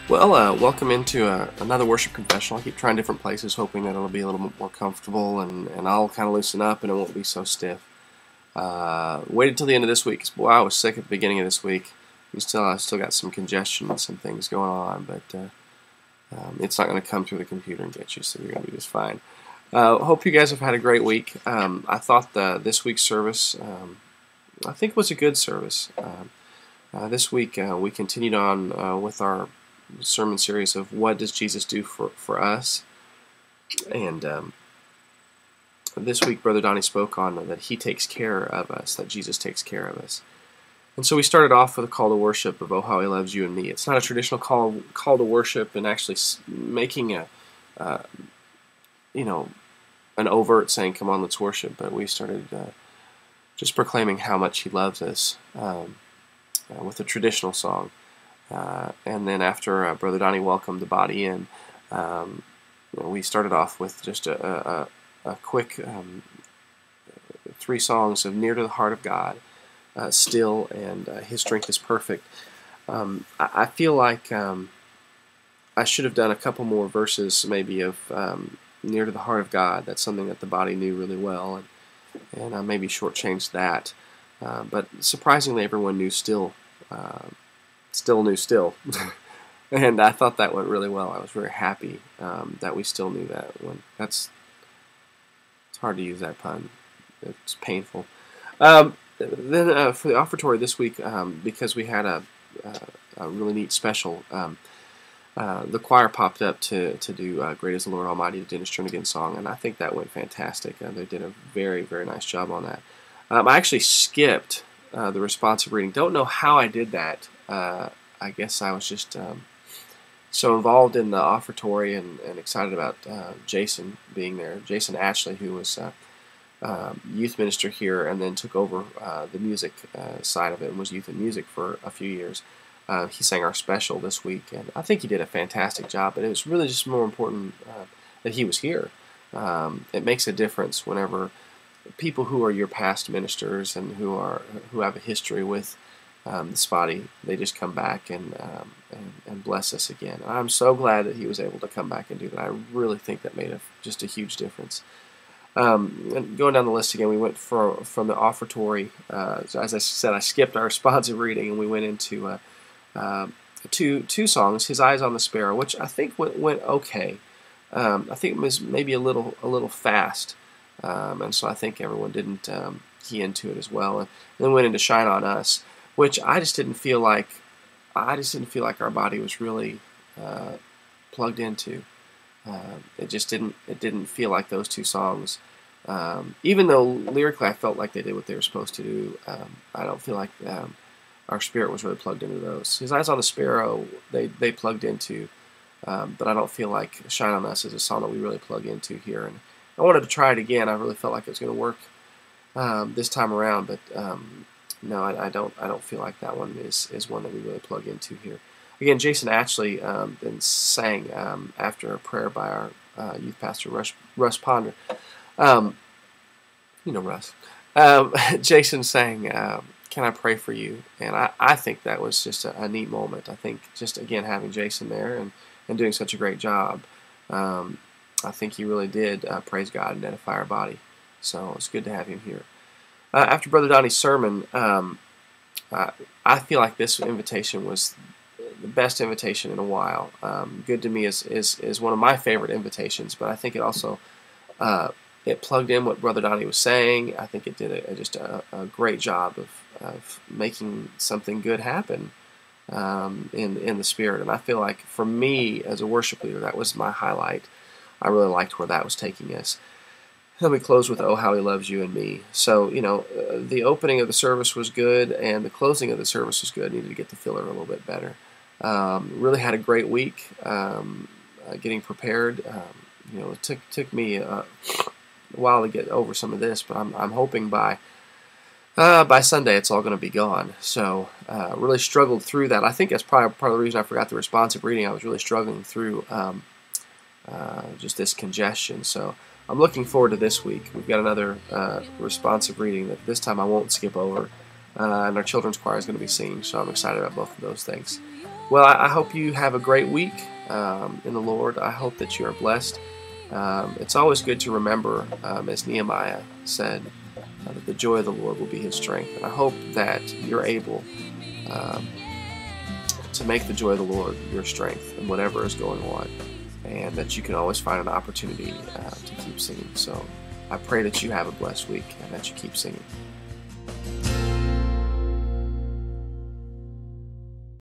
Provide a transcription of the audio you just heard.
Welcome into another worship confessional. I keep trying different places, hoping that it'll be a little bit more comfortable and I'll kind of loosen up and it won't be so stiff. Waited till the end of this week. Boy, I was sick at the beginning of this week. I still got some congestion and some things going on, but it's not going to come through the computer and get you, so you're going to be just fine. Hope you guys have had a great week. I thought this week's service, I think, was a good service. This week we continued on with our sermon series of what does Jesus do for us, and this week Brother Donnie spoke on that he takes care of us, that Jesus takes care of us. And so we started off with a call to worship of "Oh How He Loves You and Me." It's not a traditional call to worship and actually making an overt saying, "Come on, let's worship," but we started just proclaiming how much He loves us with a traditional song. And then after Brother Donnie welcomed the body in, we started off with just a quick 3 songs of "Near to the Heart of God," "Still," and "His Strength is Perfect." I feel like I should have done a couple more verses maybe of "Near to the Heart of God." That's something that the body knew really well, and I maybe shortchanged that. But surprisingly, everyone knew "Still." Still knew "Still," and I thought that went really well. I was very happy that we still knew that one. It's hard to use that pun. It's painful. Then for the offertory this week, because we had a really neat special, the choir popped up to do "Great is the Lord Almighty," the Dennis Jernigan song, and I think that went fantastic. They did a very, very nice job on that. I actually skipped the responsive reading. Don't know how I did that. I guess I was just so involved in the offertory and excited about Jason being there. Jason Ashley, who was youth minister here and then took over the music side of it and was youth and music for a few years. He sang our special this week, and I think he did a fantastic job, but it was really just more important that he was here. It makes a difference whenever people who are your past ministers and who have a history with this body, they just come back and bless us again. I'm so glad that he was able to come back and do that. I really think that made just a huge difference. And going down the list again, we went from the offertory. As I said, I skipped our responsive reading, and we went into two songs. "His Eyes on the Sparrow," which I think went okay. I think it was maybe a little fast, and so I think everyone didn't key into it as well. And then went into "Shine on Us," which I just didn't feel like our body was really plugged into. It didn't feel like those 2 songs. Even though lyrically I felt like they did what they were supposed to do, I don't feel like our spirit was really plugged into those. "His Eyes on the Sparrow" they plugged into, but I don't feel like "Shine on Us" is a song that we really plug into here. And I wanted to try it again. I really felt like it was going to work this time around, but no, I don't feel like that one is one that we really plug into here. Again, Jason Ashley then sang after a prayer by our youth pastor, Russ Ponder. Russ. Jason sang, "Can I Pray for You?" And I think that was just a neat moment. I think just, again, having Jason there and doing such a great job, I think he really did praise God and edify our body. So it's good to have him here. After Brother Donnie's sermon, I feel like this invitation was the best invitation in a while. "Good to Me" is one of my favorite invitations, but I think it also it plugged in what Brother Donnie was saying. I think it did just a great job of making something good happen in the spirit. And I feel like for me as a worship leader, that was my highlight. I really liked where that was taking us. Then we close with "Oh How He Loves You and Me." So, the opening of the service was good, and the closing of the service was good. Needed to get the filler a little bit better. Really had a great week getting prepared. It took me a while to get over some of this, but I'm hoping by Sunday it's all going to be gone. So really struggled through that. I think that's probably part of the reason I forgot the responsive reading. I was really struggling through just this congestion. So I'm looking forward to this week. We've got another responsive reading that this time I won't skip over, and our children's choir is going to be singing, so I'm excited about both of those things. Well, I hope you have a great week in the Lord. I hope that you are blessed. It's always good to remember, as Nehemiah said, that the joy of the Lord will be his strength. And I hope that you're able to make the joy of the Lord your strength in whatever is going on, and that you can always find an opportunity to keep singing. So I pray that you have a blessed week and that you keep singing.